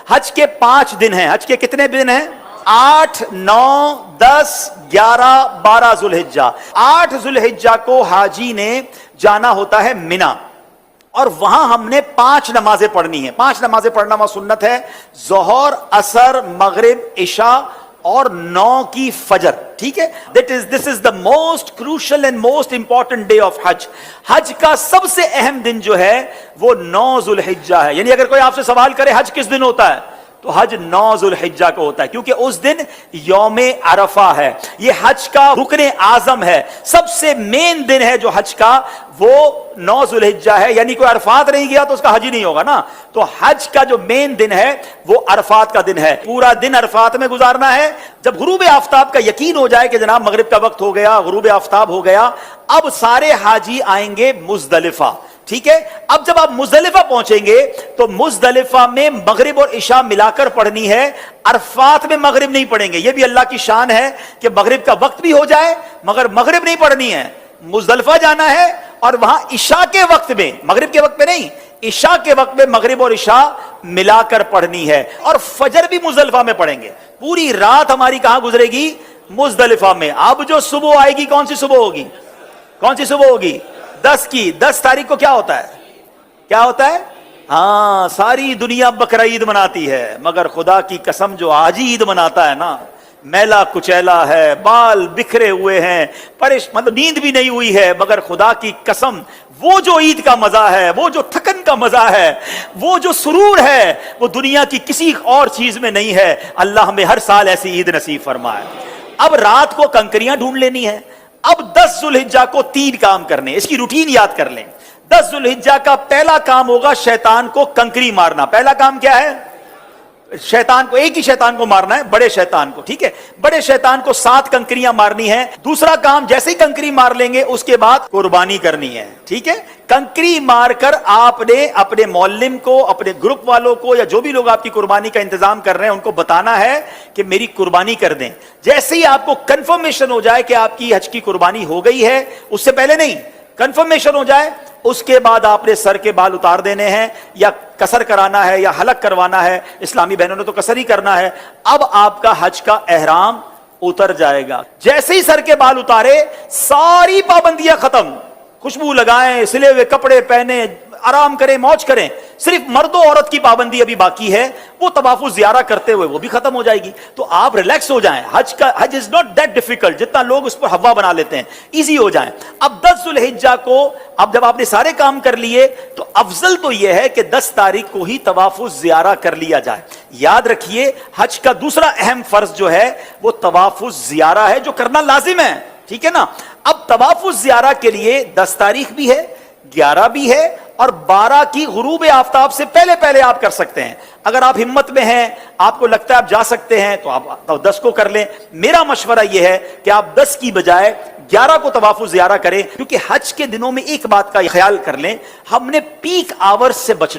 حج کے 5 دن ہیں. حج کے کتنے دن ہیں؟ 8 9 10 11 12 ذوالحجہ. 8 ذوالحجہ کو حاجی نے جانا ہوتا ہے مینا، اور وہاں ہم نے 5 نمازیں پڑھنی ہیں. 5 نمازیں پڑھنا وہ سنت ہے: ظہر، عصر، مغرب، عشاء اور 9 کی فجر. ٹھیک ہے، this is the most crucial and most important day of حج. حج کا سب سے اہم دن جو ہے وہ 9 ذوالحجہ ہے. یعنی اگر کوئی آپ سے سوال کرے حج کس دن ہوتا ہے، تو حج 9 ذوالحجہ کو ہوتا ہے، کیونکہ اس دن یوم عرفہ ہے. یہ حج کا رکن اعظم ہے، سب سے مین دن ہے جو حج کا، وہ 9 ذوالحجہ ہے. یعنی کوئی عرفات نہیں گیا تو اس کا حج ہی نہیں ہوگا نا. تو حج کا جو مین دن ہے وہ عرفات کا دن ہے. پورا دن عرفات میں گزارنا ہے. جب غروب آفتاب کا یقین ہو جائے کہ جناب مغرب کا وقت ہو گیا، غروب آفتاب ہو گیا، اب سارے حاجی آئیں گے مزدلفہ. ٹھیک ہے، اب جب آپ مزدلفہ پہنچیں گے تو مزدلفہ میں مغرب اور عشاء ملا کر پڑھنی ہے. عرفات میں مغرب نہیں پڑھیں گے. یہ بھی اللہ کی شان ہے کہ مغرب کا وقت بھی ہو جائے مگر مغرب نہیں پڑھنی ہے. مزدلفہ جانا ہے اور وہاں عشاء کے وقت میں، مغرب کے وقت میں نہیں، عشاء کے وقت میں مغرب اور عشاء ملا کر پڑھنی ہے. اور فجر بھی مزدلفہ میں پڑھیں گے. پوری رات ہماری کہاں گزرے گی؟ مزدلفہ میں. اب جو صبح آئے گی، کون سی صبح ہوگی؟ کون سی صبح ہوگی؟ 10 کی. 10 تاریخ کو کیا ہوتا ہے؟ کیا ہوتا ہے؟ ہاں، ساری دنیا بقرہ عید مناتی ہے مگر خدا کی قسم جو آج عید مناتا ہے نا، میلا کچیلا ہے، بال بکھرے ہوئے ہیں، مطلب نیند بھی نہیں ہوئی ہے، مگر خدا کی قسم وہ جو عید کا مزہ ہے، وہ جو تھکن کا مزہ ہے، وہ جو سرور ہے، وہ دنیا کی کسی اور چیز میں نہیں ہے. اللہ ہمیں ہر سال ایسی عید نصیب فرمائے. اب رات کو کنکریاں ڈھونڈ لینی ہے. اب 10 ذوالحجہ کو 3 کام کرنے. اس کی روٹین یاد کر لیں. 10 ذوالحجہ کا پہلا کام ہوگا شیطان کو کنکری مارنا. پہلا کام کیا ہے؟ شیطان کو، ایک ہی شیطان کو مارنا ہے، بڑے شیطان کو. ٹھیک ہے، بڑے شیطان کو 7 کنکریاں مارنی ہیں. دوسرا کام، جیسے ہی کنکری مار لیں گے اس کے بعد قربانی کرنی ہے. ٹھیک ہے، کنکری مار کر آپ نے اپنے معلم کو، اپنے گروپ والوں کو، یا جو بھی لوگ آپ کی قربانی کا انتظام کر رہے ہیں ان کو بتانا ہے کہ میری قربانی کر دیں. جیسے ہی آپ کو کنفرمیشن ہو جائے کہ آپ کی حج کی قربانی ہو گئی ہے، اس سے پہلے نہیں، کنفرمیشن ہو جائے، اس کے بعد آپ نے سر کے بال اتار دینے ہیں، یا قصر کرانا ہے یا حلق کروانا ہے. اسلامی بہنوں نے تو قصر ہی کرنا ہے. اب آپ کا حج کا احرام اتر جائے گا. جیسے ہی سر کے بال اتارے، ساری پابندیاں ختم. خوشبو لگائیں، سلے ہوئے کپڑے پہنے، آرام کریں، موج کریں. صرف مرد و عورت کی پابندی ابھی باقی ہے، وہ طواف زیارہ کرتے ہوئے وہ بھی ختم ہو جائے گی. تو آپ ریلیکس ہو جائیں. حج از ناٹ دیٹ ڈیفیکلٹ جتنا لوگ اس پر ہوا بنا لیتے ہیں. ایزی ہو جائیں. اب 10 ذوالحجہ کو، اب جب آپ نے سارے کام کر لیے تو افضل تو یہ ہے کہ 10 تاریخ کو ہی طواف زیارہ کر لیا جائے. یاد رکھیے، حج کا دوسرا اہم فرض جو ہے وہ طواف زیارہ ہے، جو کرنا لازم ہے. ٹھیک ہے نا. اب طواف زیارہ کے لیے 10 تاریخ بھی ہے، 11 بھی ہے، اور 12 کی غروب آفتاب سے پہلے آپ کر سکتے ہیں. اگر آپ ہمت میں ہیں، آپ کو لگتا ہے آپ جا سکتے ہیں، تو آپ 10 کو کر لیں. میرا مشورہ یہ ہے کہ آپ 10 کی بجائے 11 کو طواف زیارہ کریں، کیونکہ حج کے دنوں میں ایک بات کا خیال کر لیں، ہم نے پیک آور سے بچنا